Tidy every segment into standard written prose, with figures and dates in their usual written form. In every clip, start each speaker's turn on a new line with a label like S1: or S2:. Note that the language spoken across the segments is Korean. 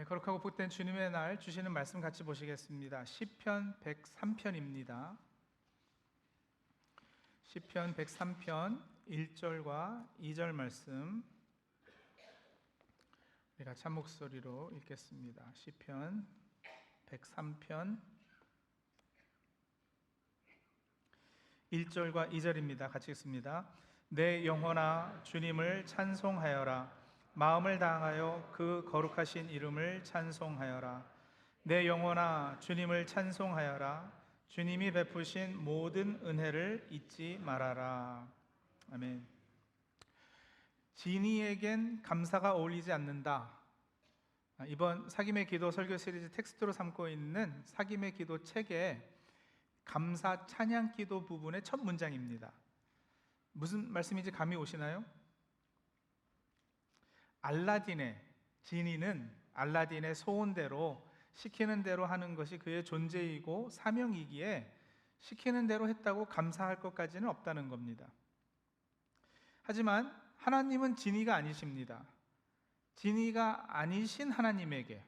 S1: 거룩하고 복된 주님의 날 주시는 말씀 같이 보시겠습니다. 시편 103편입니다. 시편 103편 1절과 2절 말씀 우리 같이 한 목소리로 읽겠습니다. 시편 103편 1절과 2절입니다. 같이 읽습니다. 내 영혼아 주님을 찬송하여라. 마음을 다하여 그 거룩하신 이름을 찬송하여라. 내 영혼아 주님을 찬송하여라. 주님이 베푸신 모든 은혜를 잊지 말아라. 아멘. 진이에겐 감사가 어울리지 않는다. 이번 사김의 기도 설교 시리즈 텍스트로 삼고 있는 사김의 기도 책의 감사 찬양 기도 부분의 첫 문장입니다. 무슨 말씀인지 감이 오시나요? 알라딘의 지니는 알라딘의 소원대로 시키는 대로 하는 것이 그의 존재이고 사명이기에 시키는 대로 했다고 감사할 것까지는 없다는 겁니다. 하지만 하나님은 지니가 아니십니다. 지니가 아니신 하나님에게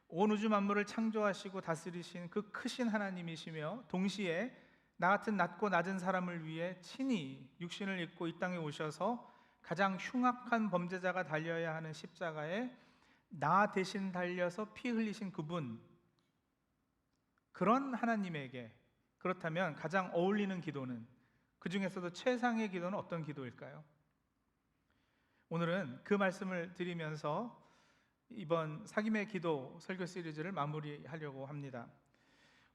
S1: 온 우주 만물을 창조하시고 다스리신 그 크신 하나님이시며 동시에 나 같은 낮고 낮은 사람을 위해 친히 육신을 입고 이 땅에 오셔서 가장 흉악한 범죄자가 달려야 하는 십자가에 나 대신 달려서 피 흘리신 그분, 그런 하나님에게 그렇다면 가장 어울리는 기도는, 그 중에서도 최상의 기도는 어떤 기도일까요? 오늘은 그 말씀을 드리면서 이번 사김의 기도 설교 시리즈를 마무리하려고 합니다.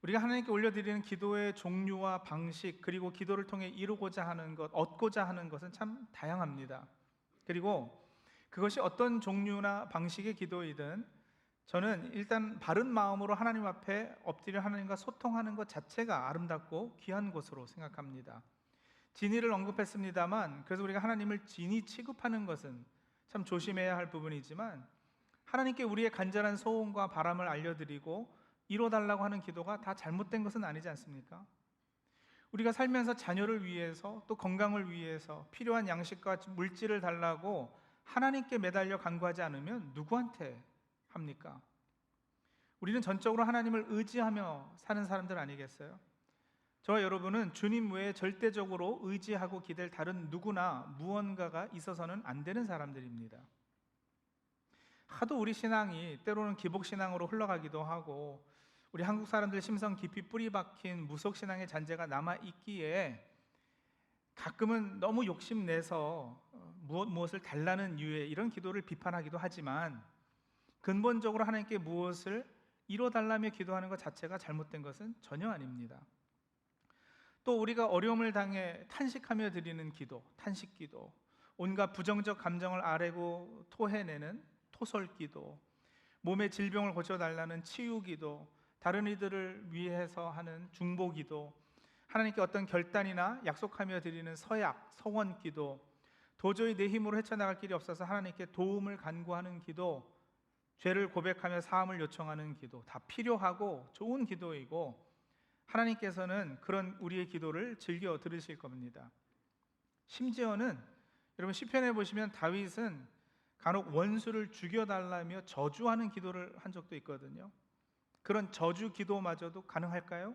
S1: 우리가 하나님께 올려드리는 기도의 종류와 방식, 그리고 기도를 통해 이루고자 하는 것, 얻고자 하는 것은 참 다양합니다. 그리고 그것이 어떤 종류나 방식의 기도이든 저는 일단 바른 마음으로 하나님 앞에 엎드려 하나님과 소통하는 것 자체가 아름답고 귀한 것으로 생각합니다. 진의를 언급했습니다만, 그래서 우리가 하나님을 진의 취급하는 것은 참 조심해야 할 부분이지만, 하나님께 우리의 간절한 소원과 바람을 알려드리고 이뤄달라고 하는 기도가 다 잘못된 것은 아니지 않습니까? 우리가 살면서 자녀를 위해서, 또 건강을 위해서 필요한 양식과 물질을 달라고 하나님께 매달려 간구하지 않으면 누구한테 합니까? 우리는 전적으로 하나님을 의지하며 사는 사람들 아니겠어요? 저와 여러분은 주님 외에 절대적으로 의지하고 기댈 다른 누구나 무언가가 있어서는 안 되는 사람들입니다. 하도 우리 신앙이 때로는 기복신앙으로 흘러가기도 하고, 우리 한국 사람들 심성 깊이 뿌리 박힌 무속신앙의 잔재가 남아있기에 가끔은 너무 욕심내서 무엇을 달라는 유의 이런 기도를 비판하기도 하지만, 근본적으로 하나님께 무엇을 이뤄달라며 기도하는 것 자체가 잘못된 것은 전혀 아닙니다. 또 우리가 어려움을 당해 탄식하며 드리는 기도, 탄식기도, 온갖 부정적 감정을 아뢰고 토해내는 토설기도, 몸의 질병을 고쳐달라는 치유기도, 다른 이들을 위해서 하는 중보기도, 하나님께 어떤 결단이나 약속하며 드리는 서약, 서원기도, 도저히 내 힘으로 헤쳐나갈 길이 없어서 하나님께 도움을 간구하는 기도, 죄를 고백하며 사함을 요청하는 기도, 다 필요하고 좋은 기도이고 하나님께서는 그런 우리의 기도를 즐겨 들으실 겁니다. 심지어는 여러분 시편에 보시면 다윗은 간혹 원수를 죽여달라며 저주하는 기도를 한 적도 있거든요. 그런 저주 기도마저도 가능할까요?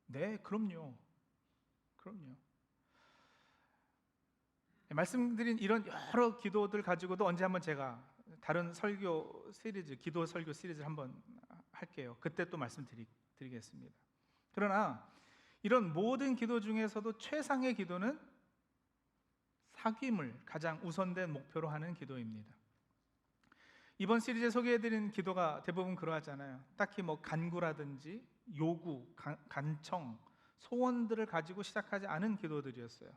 S1: 네, 그럼요. 말씀드린 이런 여러 기도들 가지고도 언제 한번 제가 다른 설교 시리즈, 기도 설교 시리즈를 한번 할게요. 그때 또 말씀드리겠습니다. 그러나 이런 모든 기도 중에서도 최상의 기도는 사귐을 가장 우선된 목표로 하는 기도입니다. 이번 시리즈에 소개해드린 기도가 대부분 그러하잖아요. 딱히 간구라든지 요구, 간청, 소원들을 가지고 시작하지 않은 기도들이었어요.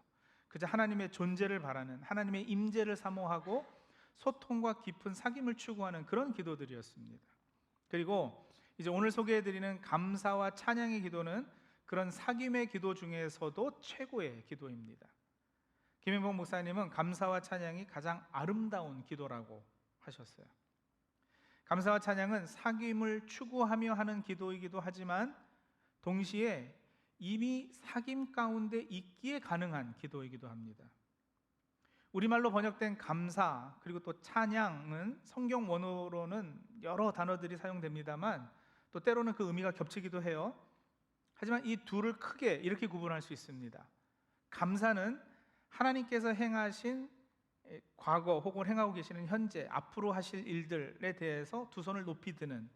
S1: 그저 하나님의 존재를 바라는, 하나님의 임재를 사모하고 소통과 깊은 사귐을 추구하는 그런 기도들이었습니다. 그리고 이제 오늘 소개해드리는 감사와 찬양의 기도는 그런 사귐의 기도 중에서도 최고의 기도입니다. 김현복 목사님은 감사와 찬양이 가장 아름다운 기도라고 하셨어요. 감사와 찬양은 사귐을 추구하며 하는 기도이기도 하지만 동시에 이미 사귐 가운데 있기에 가능한 기도이기도 합니다. 우리말로 번역된 감사 그리고 또 찬양은 성경 원어로는 여러 단어들이 사용됩니다만 또 때로는 그 의미가 겹치기도 해요. 하지만 이 둘을 크게 이렇게 구분할 수 있습니다. 감사는 하나님께서 행하신 과거 혹은 행하고 계시는 현재, 앞으로 하실 일들에 대해서 두 손을 높이 드는,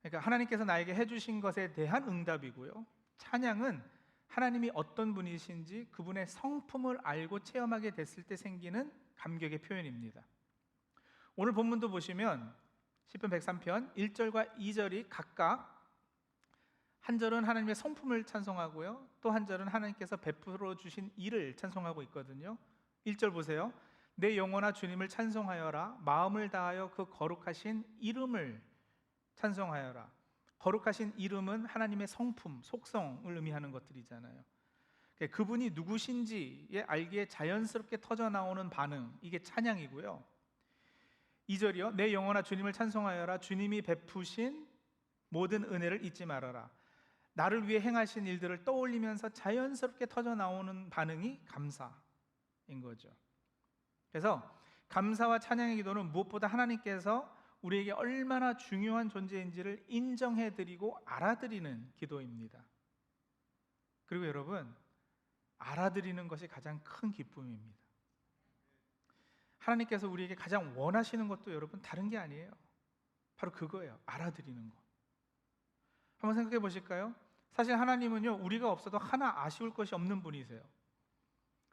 S1: 그러니까 하나님께서 나에게 해주신 것에 대한 응답이고요. 찬양은 하나님이 어떤 분이신지 그분의 성품을 알고 체험하게 됐을 때 생기는 감격의 표현입니다. 오늘 본문도 보시면 시편 103편 1절과 2절이 각각 한 절은 하나님의 성품을 찬송하고요, 또 한 절은 하나님께서 베풀어 주신 일을 찬송하고 있거든요. 1절 보세요. 내 영혼아 주님을 찬송하여라. 마음을 다하여 그 거룩하신 이름을 찬송하여라. 거룩하신 이름은 하나님의 성품, 속성을 의미하는 것들이잖아요. 그분이 누구신지에 알기에 자연스럽게 터져 나오는 반응, 이게 찬양이고요. 2절이요. 내 영혼아 주님을 찬송하여라. 주님이 베푸신 모든 은혜를 잊지 말아라. 나를 위해 행하신 일들을 떠올리면서 자연스럽게 터져 나오는 반응이 감사인 거죠. 그래서 감사와 찬양의 기도는 무엇보다 하나님께서 우리에게 얼마나 중요한 존재인지를 인정해드리고 알아드리는 기도입니다. 그리고 여러분, 알아드리는 것이 가장 큰 기쁨입니다. 하나님께서 우리에게 가장 원하시는 것도 여러분 다른 게 아니에요. 바로 그거예요. 알아드리는 것. 한번 생각해 보실까요? 사실 하나님은요, 우리가 없어도 하나 아쉬울 것이 없는 분이세요.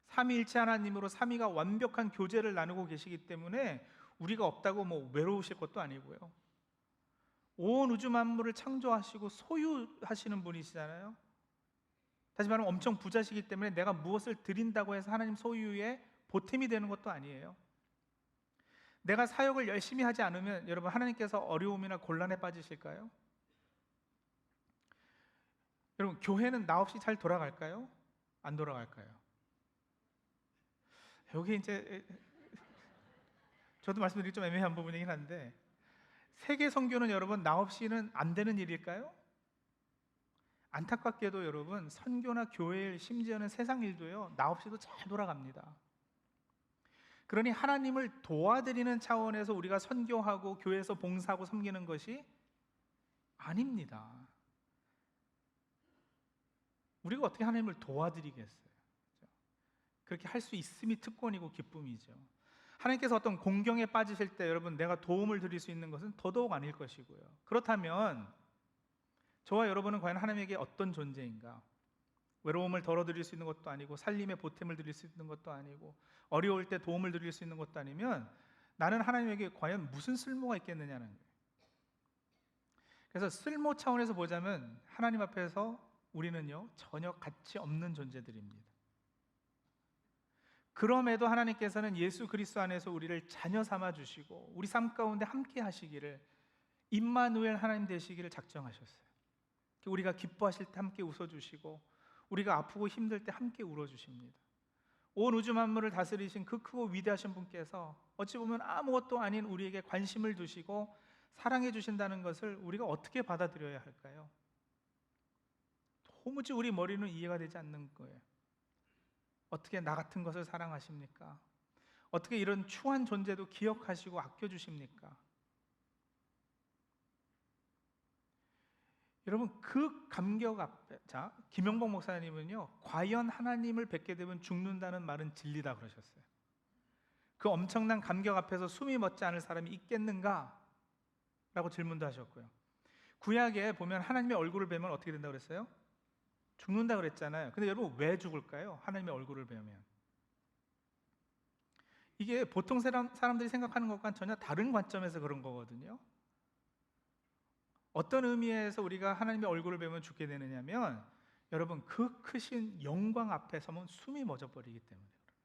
S1: 삼위일체 하나님으로 삼위가 완벽한 교제를 나누고 계시기 때문에 우리가 없다고 뭐 외로우실 것도 아니고요. 온 우주 만물을 창조하시고 소유하시는 분이시잖아요. 다시 말하면 엄청 부자시기 때문에 내가 무엇을 드린다고 해서 하나님 소유의 보탬이 되는 것도 아니에요. 내가 사역을 열심히 하지 않으면 여러분 하나님께서 어려움이나 곤란에 빠지실까요? 여러분 교회는 나 없이 잘 돌아갈까요? 안 돌아갈까요? 여기 이제 저도 말씀드리기 좀 애매한 부분이긴 한데, 세계 선교는 여러분 나 없이는 안 되는 일일까요? 안타깝게도 여러분 선교나 교회 일, 심지어는 세상 일도요, 나 없이도 잘 돌아갑니다. 그러니 하나님을 도와드리는 차원에서 우리가 선교하고 교회에서 봉사하고 섬기는 것이 아닙니다. 우리가 어떻게 하나님을 도와드리겠어요? 그렇게 할 수 있음이 특권이고 기쁨이죠. 하나님께서 어떤 공경에 빠지실 때 여러분 내가 도움을 드릴 수 있는 것은 더더욱 아닐 것이고요. 그렇다면 저와 여러분은 과연 하나님에게 어떤 존재인가? 외로움을 덜어드릴 수 있는 것도 아니고, 살림에 보탬을 드릴 수 있는 것도 아니고, 어려울 때 도움을 드릴 수 있는 것도 아니면 나는 하나님에게 과연 무슨 쓸모가 있겠느냐는 거예요. 그래서 쓸모 차원에서 보자면 하나님 앞에서 우리는요 전혀 가치 없는 존재들입니다. 그럼에도 하나님께서는 예수 그리스도 안에서 우리를 자녀 삼아 주시고 우리 삶 가운데 함께 하시기를, 임마누엘 하나님 되시기를 작정하셨어요. 우리가 기뻐하실 때 함께 웃어주시고 우리가 아프고 힘들 때 함께 울어주십니다. 온 우주 만물을 다스리신 그 크고 위대하신 분께서 어찌 보면 아무것도 아닌 우리에게 관심을 두시고 사랑해 주신다는 것을 우리가 어떻게 받아들여야 할까요? 도무지 우리 머리는 이해가 되지 않는 거예요. 어떻게 나 같은 것을 사랑하십니까? 어떻게 이런 추한 존재도 기억하시고 아껴주십니까? 여러분 그 감격 앞에, 자 김영복 목사님은요 과연 하나님을 뵙게 되면 죽는다는 말은 진리다 그러셨어요. 그 엄청난 감격 앞에서 숨이 멎지 않을 사람이 있겠는가? 라고 질문도 하셨고요. 구약에 보면 하나님의 얼굴을 뵈면 어떻게 된다고 그랬어요? 죽는다 그랬잖아요. 근데 여러분 왜 죽을까요? 하나님의 얼굴을 뵈면. 이게 보통 사람들이 생각하는 것과는 전혀 다른 관점에서 그런 거거든요. 어떤 의미에서 우리가 하나님의 얼굴을 뵈면 죽게 되느냐면, 여러분 그 크신 영광 앞에 서면 숨이 멎어버리기 때문에 그래요.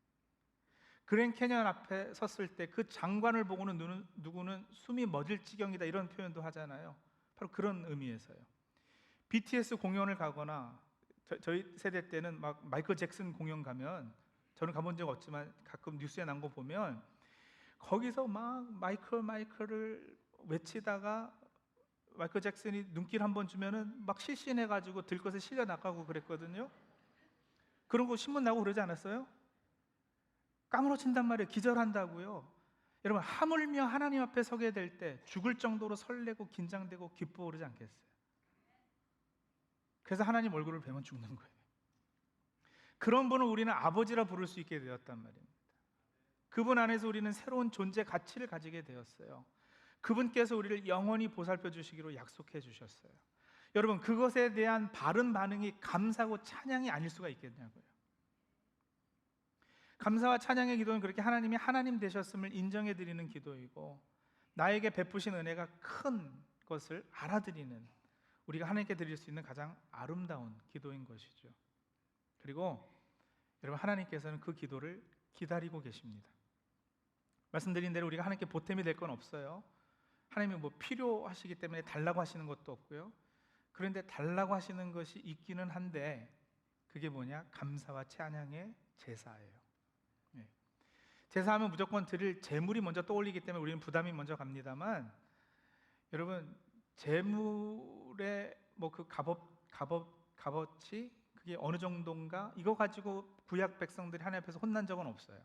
S1: 그랜 캐년 앞에 섰을 때 그 장관을 보고는 누구는 숨이 멎을 지경이다 이런 표현도 하잖아요. 바로 그런 의미에서요. BTS 공연을 가거나 저희 세대 때는 막 마이클 잭슨 공연 가면, 저는 가본 적 없지만 가끔 뉴스에 난 거 보면 거기서 막 마이클을 외치다가 마이클 잭슨이 눈길 한번 주면은 막 실신해가지고 들것에 실려 나가고 그랬거든요. 그런 거 신문 나고 그러지 않았어요? 까무러친단 말이에요. 기절한다고요. 여러분, 하물며 하나님 앞에 서게 될 때 죽을 정도로 설레고 긴장되고 기뻐 오르지 않겠어요? 그래서 하나님 얼굴을 뵈면 죽는 거예요. 그런 분을 우리는 아버지라 부를 수 있게 되었단 말입니다. 그분 안에서 우리는 새로운 존재 가치를 가지게 되었어요. 그분께서 우리를 영원히 보살펴 주시기로 약속해 주셨어요. 여러분, 그것에 대한 바른 반응이 감사고 찬양이 아닐 수가 있겠냐고요. 감사와 찬양의 기도는 그렇게 하나님이 하나님 되셨음을 인정해 드리는 기도이고, 나에게 베푸신 은혜가 큰 것을 알아드리는, 우리가 하나님께 드릴 수 있는 가장 아름다운 기도인 것이죠. 그리고 여러분, 하나님께서는 그 기도를 기다리고 계십니다. 말씀드린 대로 우리가 하나님께 보탬이 될 건 없어요. 하나님이 뭐 필요하시기 때문에 달라고 하시는 것도 없고요. 그런데 달라고 하시는 것이 있기는 한데, 그게 뭐냐? 감사와 찬양의 제사예요. 네. 제사하면 무조건 드릴 재물이 먼저 떠올리기 때문에 우리는 부담이 먼저 갑니다만, 여러분, 재물의 뭐 그 값어치 그게 어느 정도인가, 이거 가지고 구약 백성들이 하나님 앞에서 혼난 적은 없어요.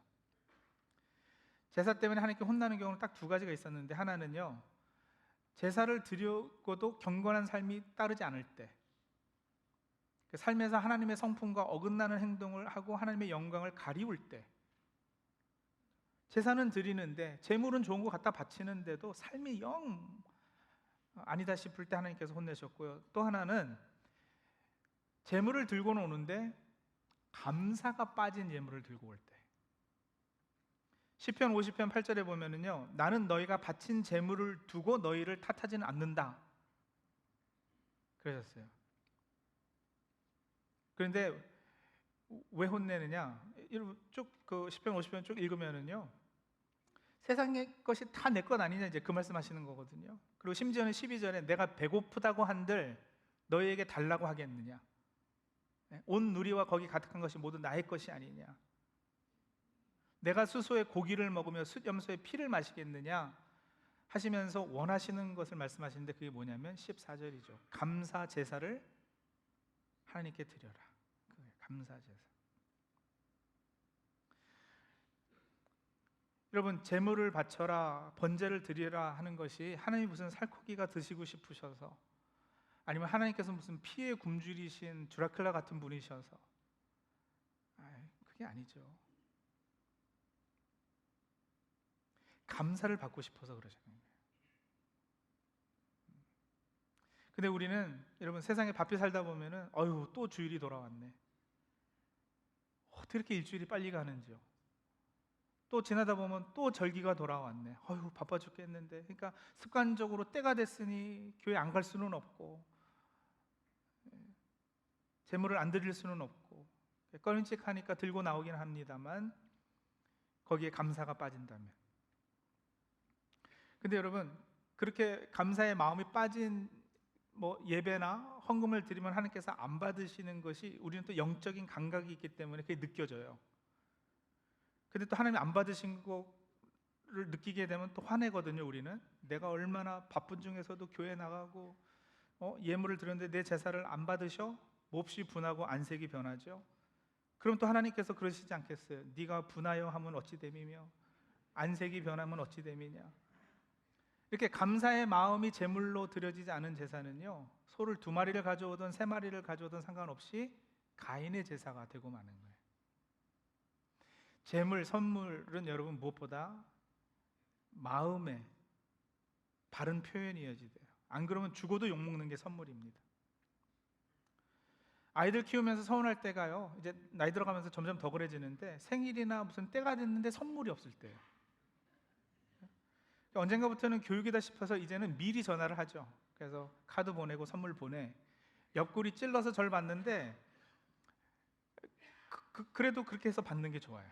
S1: 제사 때문에 하나님께 혼나는 경우는 딱 두 가지가 있었는데, 하나는요, 제사를 드리고도 경건한 삶이 따르지 않을 때, 그 삶에서 하나님의 성품과 어긋나는 행동을 하고 하나님의 영광을 가리울 때, 제사는 드리는데 재물은 좋은 거 갖다 바치는데도 삶이 영 아니다 싶을 때 하나님께서 혼내셨고요. 또 하나는 재물을 들고는 오는데 감사가 빠진 예물을 들고 올 때, 시편 50편 8절에 보면은요, 나는 너희가 바친 재물을 두고 너희를 탓하지는 않는다 그러셨어요. 그런데 왜 혼내느냐? 여러분, 쭉 시편 50편 쭉 읽으면은요, 세상의 것이 다 내 것 아니냐, 이제 그 말씀하시는 거거든요. 그리고 심지어는 12절에 내가 배고프다고 한들 너희에게 달라고 하겠느냐? 온 누리와 거기 가득한 것이 모두 나의 것이 아니냐? 내가 수소의 고기를 먹으며 숫염소의 피를 마시겠느냐? 하시면서 원하시는 것을 말씀하시는데, 그게 뭐냐면 14절이죠. 감사 제사를 하나님께 드려라. 감사 제사. 여러분, 제물을 바쳐라, 번제를 드리라 하는 것이 하나님이 무슨 살코기가 드시고 싶으셔서, 아니면 하나님께서 무슨 피에 굶주리신 드라큘라 같은 분이셔서, 그게 아니죠. 감사를 받고 싶어서 그러시는 거예요. 근데 우리는 여러분, 세상에 바삐 살다 보면은 어휴, 또 주일이 돌아왔네. 어떻게 이렇게 일주일이 빨리 가는지요. 또 지나다 보면 또 절기가 돌아왔네. 어휴, 바빠 죽겠는데. 그러니까 습관적으로 때가 됐으니 교회 안 갈 수는 없고, 재물을 안 드릴 수는 없고, 꺼림칙하니까 들고 나오긴 합니다만, 거기에 감사가 빠진다면. 근데 여러분, 그렇게 감사의 마음이 빠진 뭐 예배나 헌금을 드리면 하나님께서 안 받으시는 것이, 우리는 또 영적인 감각이 있기 때문에 그게 느껴져요. 근데 또 하나님 안 받으신 거를 느끼게 되면 또 화내거든요. 우리는 내가 얼마나 바쁜 중에서도 교회 나가고 예물을 드렸는데 내 제사를 안 받으셔? 몹시 분하고 안색이 변하죠. 그럼 또 하나님께서 그러시지 않겠어요? 네가 분하여 하면 어찌 됨이며 안색이 변하면 어찌 됨이냐. 이렇게 감사의 마음이 제물로 드려지지 않은 제사는요, 소를 2마리를 가져오든 3마리를 가져오든 상관없이 가인의 제사가 되고 마는 거예요. 제물, 선물은 여러분 무엇보다 마음의 바른 표현이어야지 돼요. 안 그러면 죽어도 욕먹는 게 선물입니다. 아이들 키우면서 서운할 때가요, 이제 나이 들어가면서 점점 더 그래지는데, 생일이나 무슨 때가 됐는데 선물이 없을 때예요. 언젠가부터는 교육이다 싶어서 이제는 미리 전화를 하죠. 그래서 카드 보내고 선물 보내. 옆구리 찔러서 절 받는데, 그래도 그렇게 해서 받는 게 좋아요.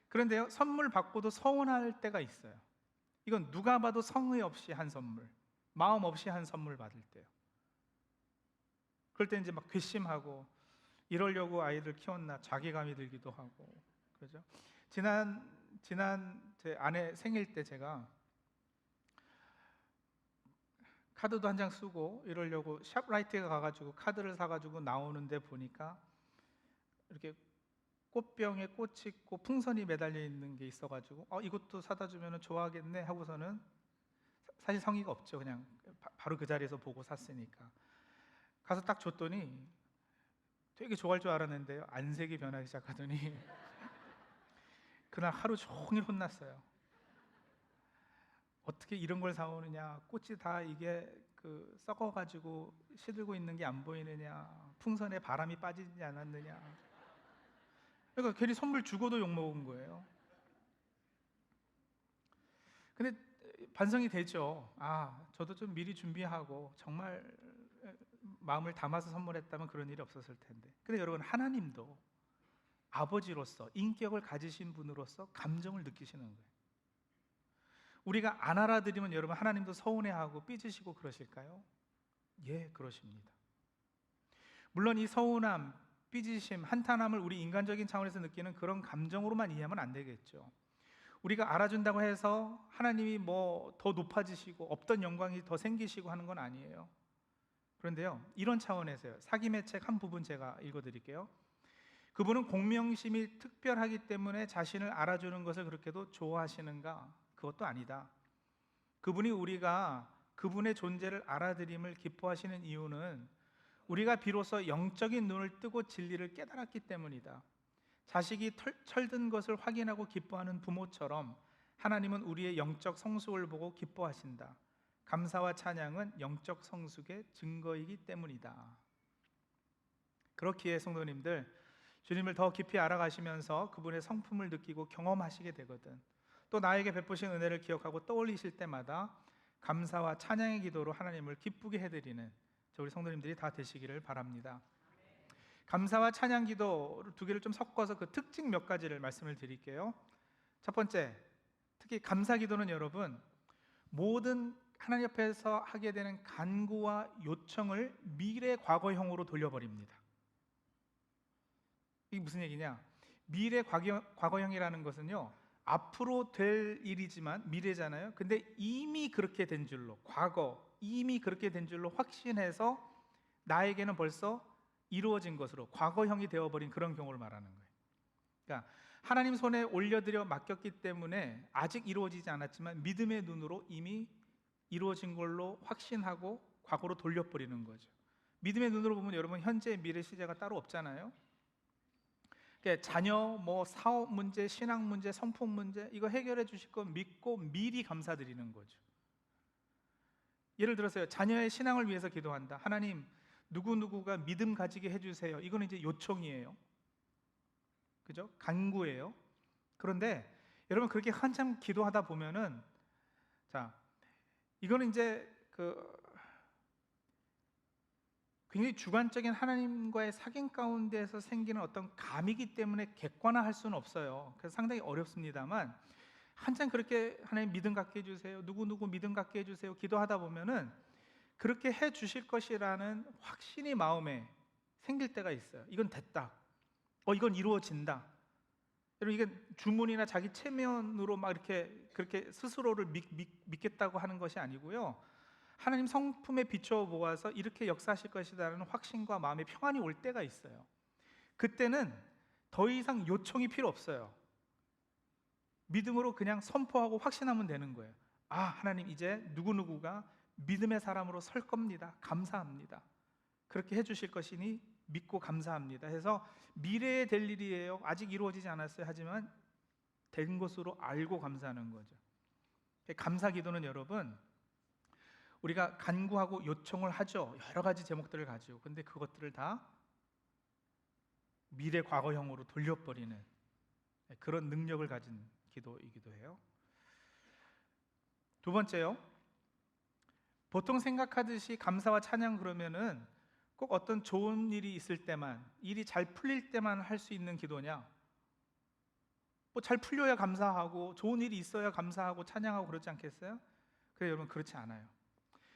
S1: 그런데요, 선물 받고도 서운할 때가 있어요. 이건 누가 봐도 성의 없이 한 선물, 마음 없이 한 선물 받을 때요. 그럴 때 이제 막 괘씸하고, 이러려고 아이들 키웠나 자괴감이 들기도 하고, 그렇죠? 지난 제 아내 생일 때 제가 카드도 한 장 쓰고 이러려고 샵라이트에 가가지고 카드를 사가지고 나오는데 보니까 이렇게 꽃병에 꽃이 있고 풍선이 매달려 있는 게 있어가지고 이것도 사다 주면 좋아하겠네 하고서는, 사실 성의가 없죠. 그냥 바로 그 자리에서 보고 샀으니까. 가서 딱 줬더니 되게 좋아할 줄 알았는데요, 안색이 변하기 시작하더니 그날 하루 종일 혼났어요. 어떻게 이런 걸 사오느냐, 꽃이 다 이게 썩어가지고 시들고 있는 게 안 보이느냐, 풍선에 바람이 빠지지 않았느냐. 그러니까 괜히 선물 주고도 욕먹은 거예요. 근데 반성이 되죠. 저도 좀 미리 준비하고 정말 마음을 담아서 선물했다면 그런 일이 없었을 텐데. 근데 여러분, 하나님도 아버지로서, 인격을 가지신 분으로서 감정을 느끼시는 거예요. 우리가 안 알아들으면 여러분, 하나님도 서운해하고 삐지시고 그러실까요? 예, 그러십니다. 물론 이 서운함, 삐지심, 한탄함을 우리 인간적인 차원에서 느끼는 그런 감정으로만 이해하면 안 되겠죠. 우리가 알아준다고 해서 하나님이 뭐 더 높아지시고 없던 영광이 더 생기시고 하는 건 아니에요. 그런데요, 이런 차원에서요, 사김의 책 한 부분 제가 읽어드릴게요. 그분은 공명심이 특별하기 때문에 자신을 알아주는 것을 그렇게도 좋아하시는가? 그것도 아니다. 그분이 우리가 그분의 존재를 알아들임을 기뻐하시는 이유는 우리가 비로소 영적인 눈을 뜨고 진리를 깨달았기 때문이다. 자식이 철든 것을 확인하고 기뻐하는 부모처럼 하나님은 우리의 영적 성숙을 보고 기뻐하신다. 감사와 찬양은 영적 성숙의 증거이기 때문이다. 그렇기에 성도님들, 주님을 더 깊이 알아가시면서 그분의 성품을 느끼고 경험하시게 되거든. 또 나에게 베푸신 은혜를 기억하고 떠올리실 때마다 감사와 찬양의 기도로 하나님을 기쁘게 해드리는 우리 성도님들이 다 되시기를 바랍니다. 감사와 찬양 기도 두 개를 좀 섞어서 그 특징 몇 가지를 말씀을 드릴게요. 첫 번째, 특히 감사 기도는 여러분, 모든 하나님 앞에서 하게 되는 간구와 요청을 미래 과거형으로 돌려버립니다. 이게 무슨 얘기냐? 미래 과거형이라는 것은요, 앞으로 될 일이지만 미래잖아요. 근데 이미 그렇게 된 줄로, 과거 이미 그렇게 된 줄로 확신해서 나에게는 벌써 이루어진 것으로 과거형이 되어버린 그런 경우를 말하는 거예요. 그러니까 하나님 손에 올려드려 맡겼기 때문에 아직 이루어지지 않았지만 믿음의 눈으로 이미 이루어진 걸로 확신하고 과거로 돌려버리는 거죠. 믿음의 눈으로 보면 여러분, 현재, 미래, 시제가 따로 없잖아요. 그러니까 자녀, 사업 문제, 신앙 문제, 성품 문제, 이거 해결해 주실 거 믿고 미리 감사드리는 거죠. 예를 들어서요, 자녀의 신앙을 위해서 기도한다. 하나님, 누구누구가 믿음 가지게 해주세요. 이거는 이제 요청이에요. 그죠? 간구예요. 그런데 여러분, 그렇게 한참 기도하다 보면은, 이거는 이제 굉장히 주관적인 하나님과의 사귐 가운데에서 생기는 어떤 감이기 때문에 객관화할 수는 없어요. 그래서 상당히 어렵습니다만, 한참 그렇게 하나님 믿음 갖게 해주세요, 누구누구 믿음 갖게 해주세요 기도하다 보면은 그렇게 해주실 것이라는 확신이 마음에 생길 때가 있어요. 이건 됐다, 이건 이루어진다. 여러분, 이게 주문이나 자기 체면으로 막 이렇게 그렇게 스스로를 믿겠다고 하는 것이 아니고요, 하나님 성품에 비추어 보아서 이렇게 역사하실 것이라는 확신과 마음의 평안이 올 때가 있어요. 그때는 더 이상 요청이 필요 없어요. 믿음으로 그냥 선포하고 확신하면 되는 거예요. 하나님, 이제 누구누구가 믿음의 사람으로 설 겁니다. 감사합니다. 그렇게 해주실 것이니 믿고 감사합니다 해서 미래에 될 일이에요, 아직 이루어지지 않았어요, 하지만 된 것으로 알고 감사하는 거죠. 감사 기도는 여러분, 우리가 간구하고 요청을 하죠. 여러 가지 제목들을 가지고. 근데 그것들을 다 미래 과거형으로 돌려버리는 그런 능력을 가진 기도이기도 해요. 두 번째요, 보통 생각하듯이 감사와 찬양 그러면은 꼭 어떤 좋은 일이 있을 때만, 일이 잘 풀릴 때만 할 수 있는 기도냐? 잘 풀려야 감사하고 좋은 일이 있어야 감사하고 찬양하고 그렇지 않겠어요? 그래 여러분, 그렇지 않아요.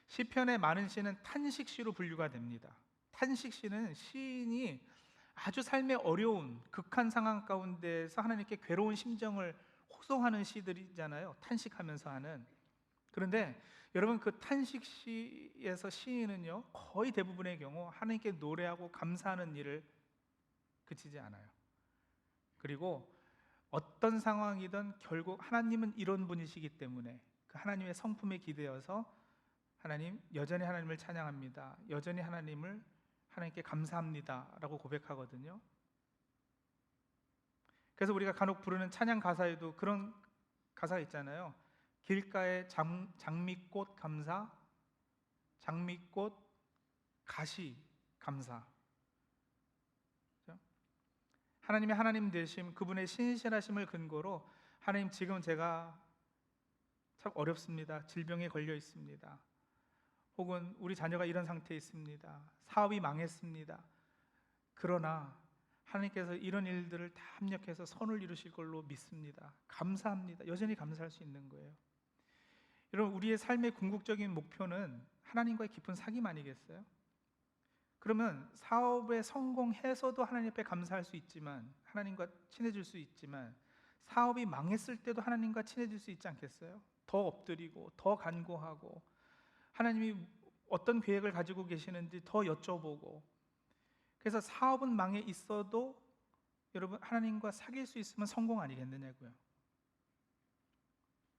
S1: 시편의 많은 시는 탄식시로 분류가 됩니다. 탄식시는 시인이 아주 삶의 어려운 극한 상황 가운데서 하나님께 괴로운 심정을 호소하는 시들이잖아요, 탄식하면서 하는. 그런데 여러분, 그 탄식시에서 시인은요, 거의 대부분의 경우 하나님께 노래하고 감사하는 일을 그치지 않아요. 그리고 어떤 상황이든 결국 하나님은 이런 분이시기 때문에 그 하나님의 성품에 기대어서 하나님, 여전히 하나님을 찬양합니다, 여전히 하나님께 감사합니다 라고 고백하거든요. 그래서 우리가 간혹 부르는 찬양 가사에도 그런 가사가 있잖아요. 길가에 장미꽃 감사, 장미꽃 가시 감사. 그렇죠? 하나님의 하나님 되심, 그분의 신실하심을 근거로 하나님, 지금 제가 참 어렵습니다, 질병에 걸려 있습니다, 혹은 우리 자녀가 이런 상태에 있습니다, 사업이 망했습니다, 그러나 하나님께서 이런 일들을 다 합력해서 선을 이루실 걸로 믿습니다, 감사합니다, 여전히 감사할 수 있는 거예요. 여러분, 우리의 삶의 궁극적인 목표는 하나님과의 깊은 사귐 아니겠어요? 그러면 사업에 성공해서도 하나님 앞에 감사할 수 있지만, 하나님과 친해질 수 있지만, 사업이 망했을 때도 하나님과 친해질 수 있지 않겠어요? 더 엎드리고 더 간구하고 하나님이 어떤 계획을 가지고 계시는지 더 여쭤보고. 그래서 사업은 망해 있어도 여러분, 하나님과 사귈 수 있으면 성공 아니겠느냐고요.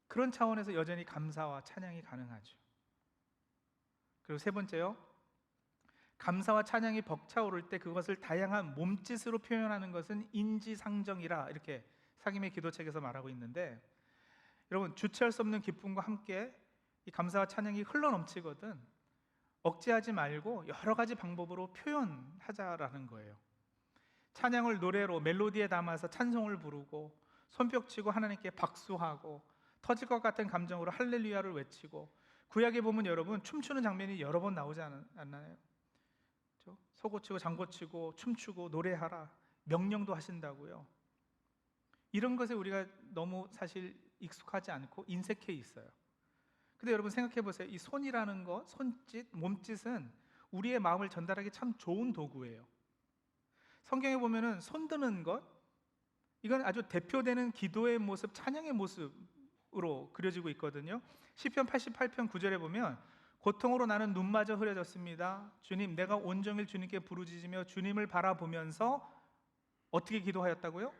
S1: 그런 차원에서 여전히 감사와 찬양이 가능하죠. 그리고 세 번째요, 감사와 찬양이 벅차오를 때 그것을 다양한 몸짓으로 표현하는 것은 인지상정이라, 이렇게 사김의 기도책에서 말하고 있는데, 여러분, 주체할 수 없는 기쁨과 함께 이 감사와 찬양이 흘러넘치거든 억제하지 말고 여러 가지 방법으로 표현하자라는 거예요. 찬양을 노래로 멜로디에 담아서 찬송을 부르고, 손뼉치고 하나님께 박수하고, 터질 것 같은 감정으로 할렐루야를 외치고. 구약에 보면 여러분, 춤추는 장면이 여러 번 나오지 않나요? 그렇죠? 서고치고 장고치고 춤추고 노래하라, 명령도 하신다고요. 이런 것에 우리가 너무 사실 익숙하지 않고 인색해 있어요. 근데 여러분, 생각해 보세요. 이 손이라는 것, 손짓, 몸짓은 우리의 마음을 전달하기 참 좋은 도구예요. 성경에 보면은 손 드는 것, 이건 아주 대표되는 기도의 모습, 찬양의 모습으로 그려지고 있거든요. 시편 88편 9절에 보면, 고통으로 나는 눈마저 흐려졌습니다, 주님, 내가 온종일 주님께 부르짖으며 주님을 바라보면서 어떻게 기도하였다고요?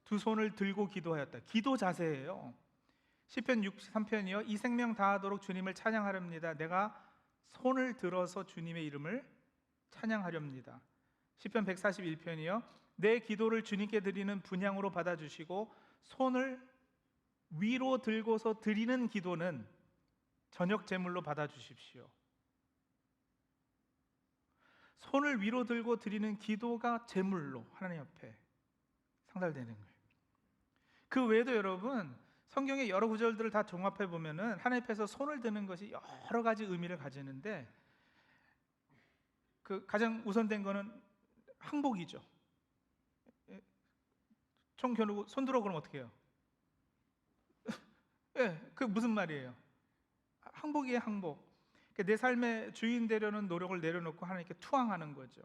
S1: 두 손을 들고 기도하였다. 기도 자세예요. 시편 63편이요, 이 생명 다하도록 주님을 찬양하렵니다, 내가 손을 들어서 주님의 이름을 찬양하렵니다. 시편 141편이요, 내 기도를 주님께 드리는 분향으로 받아주시고 손을 위로 들고서 드리는 기도는 저녁 제물로 받아주십시오. 손을 위로 들고 드리는 기도가 제물로 하나님 앞에 상달되는 거예요. 그 외에도 여러분, 성경의 여러 구절들을 다 종합해 보면은 하나님 앞에서 손을 드는 것이 여러 가지 의미를 가지는데, 그 가장 우선된 거는 항복이죠. 총 겨누고 손 들어 그러면 어떻게 해요? 예, 그 무슨 말이에요? 항복이에요, 항복. 내 삶의 주인 되려는 노력을 내려놓고 하나님께 투항하는 거죠.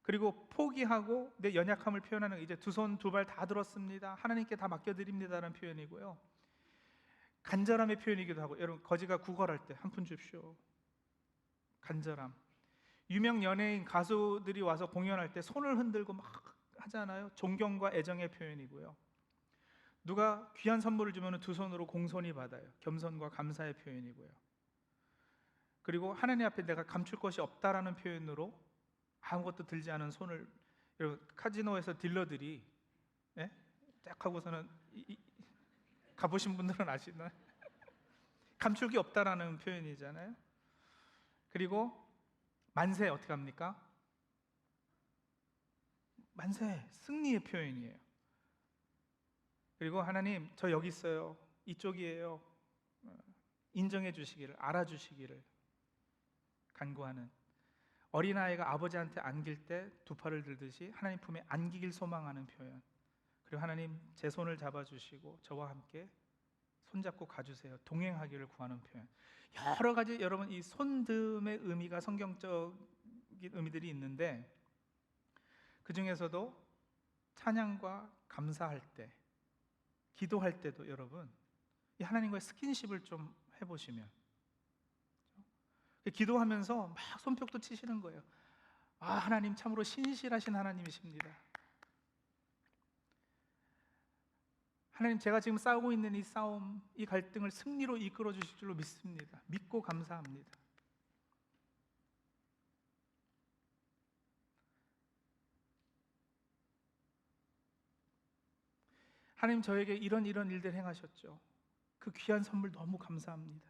S1: 그리고 포기하고 내 연약함을 표현하는, 이제 두 손 두 발 다 들었습니다, 하나님께 다 맡겨드립니다라는 표현이고요. 간절함의 표현이기도 하고, 여러분, 거지가 구걸할 때 한 푼 줍시오, 간절함. 유명 연예인, 가수들이 와서 공연할 때 손을 흔들고 막 하잖아요. 존경과 애정의 표현이고요. 누가 귀한 선물을 주면 두 손으로 공손히 받아요. 겸손과 감사의 표현이고요. 그리고 하나님 앞에 내가 감출 것이 없다라는 표현으로 아무것도 들지 않은 손을, 여러분, 카지노에서 딜러들이, 예? 딱 하고서는 가보신 분들은 아시나요? 감출 게 없다라는 표현이잖아요. 그리고 만세 어떻게 합니까? 만세, 승리의 표현이에요. 그리고 하나님, 저 여기 있어요, 이쪽이에요, 인정해 주시기를, 알아주시기를 간구하는, 어린아이가 아버지한테 안길 때 두 팔을 들듯이 하나님 품에 안기길 소망하는 표현. 그리고 하나님, 제 손을 잡아주시고 저와 함께 손잡고 가주세요, 동행하기를 구하는 표현. 여러 가지, 여러분, 이 손듦의 의미가 성경적인 의미들이 있는데, 그 중에서도 찬양과 감사할 때, 기도할 때도 여러분, 이 하나님과의 스킨십을 좀 해보시면, 기도하면서 막 손뼉도 치시는 거예요. 아, 하나님 참으로 신실하신 하나님이십니다. 하나님, 제가 지금 싸우고 있는 이 싸움, 이 갈등을 승리로 이끌어 주실 줄로 믿습니다. 믿고 감사합니다. 하나님, 저에게 이런 일들 행하셨죠. 그 귀한 선물 너무 감사합니다.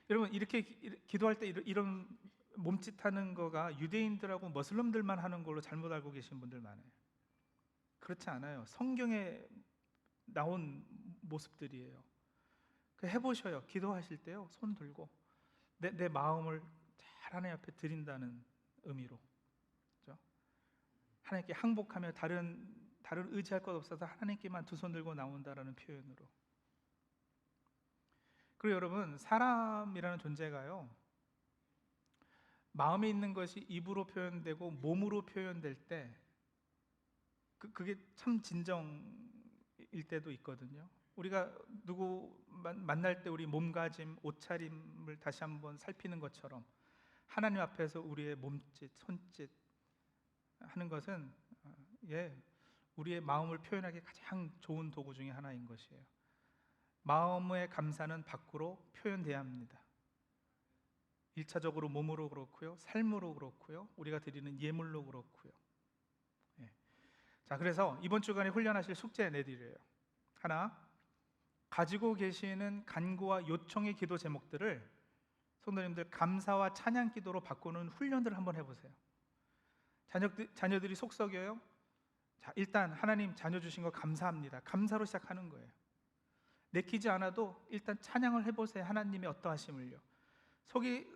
S1: 여러분, 이렇게 기도할 때 이런 몸짓하는 거가 유대인들하고 머슬럼들만 하는 걸로 잘못 알고 계신 분들 많아요. 그렇지 않아요. 성경에 나온 모습들이에요. 해보셔요. 기도하실 때요, 손 들고 내 마음을 잘 하나님 앞에 드린다는 의미로, 그렇죠? 하나님께 항복하며 다른 의지할 것 없어서 하나님께만 두 손 들고 나온다라는 표현으로. 그리고 여러분, 사람이라는 존재가요, 마음에 있는 것이 입으로 표현되고 몸으로 표현될 때 그게 참 진정일 때도 있거든요. 우리가 누구 만날 때 우리 몸가짐, 옷차림을 다시 한번 살피는 것처럼 하나님 앞에서 우리의 몸짓, 손짓 하는 것은 우리의 마음을 표현하기 가장 좋은 도구 중에 하나인 것이에요. 마음의 감사는 밖으로 표현돼야 합니다. 1차적으로 몸으로 그렇고요, 삶으로 그렇고요, 우리가 드리는 예물로 그렇고요. 자, 그래서 이번 주간에 훈련하실 숙제 내드려요. 하나, 가지고 계시는 간구와 요청의 기도 제목들을 성도님들 감사와 찬양 기도로 바꾸는 훈련들을 한번 해보세요. 자녀들이 속썩여요. 자, 일단 하나님 자녀 주신 거 감사합니다. 감사로 시작하는 거예요. 내키지 않아도 일단 찬양을 해보세요. 하나님의 어떠하심을요.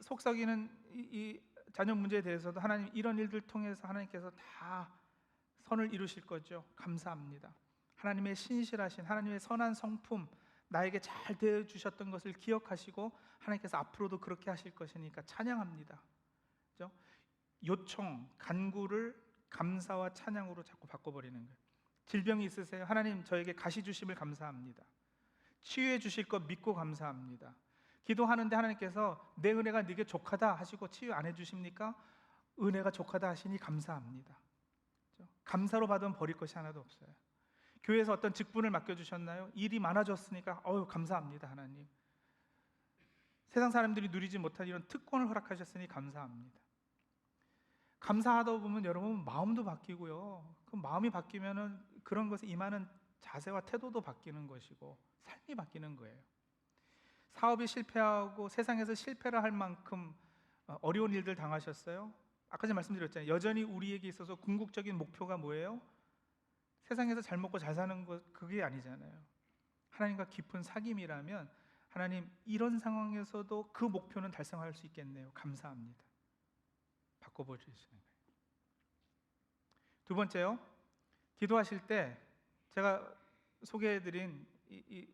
S1: 속썩이는 이 자녀 문제에 대해서도 하나님 이런 일들 통해서 하나님께서 다 선을 이루실 거죠. 감사합니다. 하나님의 신실하신, 하나님의 선한 성품, 나에게 잘 대해주셨던 것을 기억하시고 하나님께서 앞으로도 그렇게 하실 것이니까 찬양합니다. 그렇죠? 요청, 간구를 감사와 찬양으로 자꾸 바꿔버리는 거예요. 질병이 있으세요? 하나님, 저에게 가시 주심을 감사합니다. 치유해 주실 것 믿고 감사합니다. 기도하는데 하나님께서 내 은혜가 네게 족하다 하시고 치유 안 해주십니까? 은혜가 족하다 하시니 감사합니다. 그렇죠? 감사로 받으면 버릴 것이 하나도 없어요. 교회에서 어떤 직분을 맡겨주셨나요? 일이 많아졌으니까 감사합니다. 하나님, 세상 사람들이 누리지 못한 이런 특권을 허락하셨으니 감사합니다. 감사하다 보면 여러분 마음도 바뀌고요, 그 마음이 바뀌면은 그런 것에 임하는 자세와 태도도 바뀌는 것이고 삶이 바뀌는 거예요. 사업이 실패하고 세상에서 실패를 할 만큼 어려운 일들 당하셨어요? 아까 전에 말씀드렸잖아요. 여전히 우리에게 있어서 궁극적인 목표가 뭐예요? 세상에서 잘 먹고 잘 사는 것, 그게 아니잖아요. 하나님과 깊은 사귐이라면 하나님, 이런 상황에서도 그 목표는 달성할 수 있겠네요. 감사합니다. 바꿔보시는 거예요. 두 번째요, 기도하실 때 제가 소개해드린 이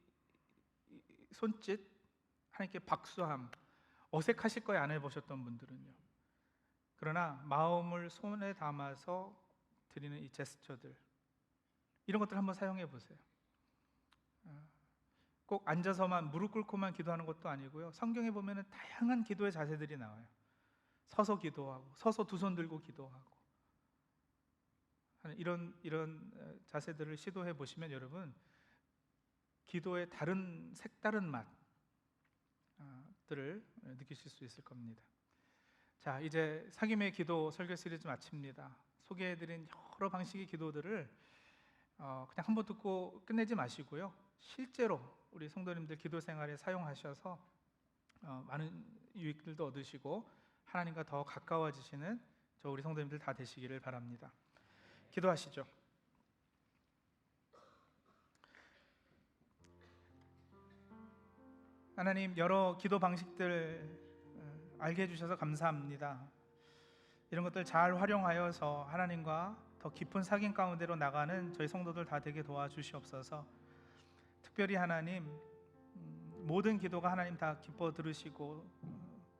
S1: 손짓, 하나님께 박수함, 어색하실 거예요, 안 해보셨던 분들은요. 그러나 마음을 손에 담아서 드리는 이 제스처들, 이런 것들 한번 사용해 보세요. 꼭 앉아서만 무릎 꿇고만 기도하는 것도 아니고요, 성경에 보면 다양한 기도의 자세들이 나와요. 서서 기도하고, 서서 두 손 들고 기도하고, 이런 자세들을 시도해 보시면 여러분, 기도의 색다른 맛들을 느끼실 수 있을 겁니다. 자, 이제 사귐의 기도 설교 시리즈 마칩니다. 소개해드린 여러 방식의 기도들을 그냥 한번 듣고 끝내지 마시고요, 실제로 우리 성도님들 기도 생활에 사용하셔서 많은 유익들도 얻으시고 하나님과 더 가까워지시는 저 우리 성도님들 다 되시기를 바랍니다. 기도하시죠. 하나님, 여러 기도 방식들 알게 해주셔서 감사합니다. 이런 것들 잘 활용하여서 하나님과 더 깊은 사귐 가운데로 나가는 저희 성도들 다 되게 도와주시옵소서. 특별히 하나님, 모든 기도가 하나님 다 기뻐 들으시고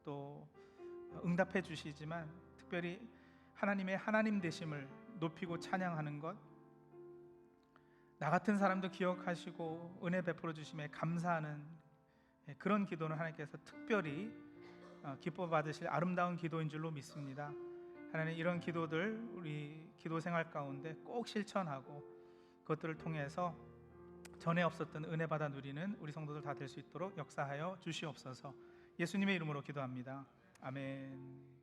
S1: 또 응답해 주시지만 특별히 하나님의 하나님 되심을 높이고 찬양하는 것, 나 같은 사람도 기억하시고 은혜 베풀어 주심에 감사하는 그런 기도는 하나님께서 특별히 기뻐 받으실 아름다운 기도인 줄로 믿습니다. 하나님, 이런 기도들 우리 기도 생활 가운데 꼭 실천하고 그것들을 통해서 전에 없었던 은혜 받아 누리는 우리 성도들 다 될 수 있도록 역사하여 주시옵소서. 예수님의 이름으로 기도합니다. 아멘.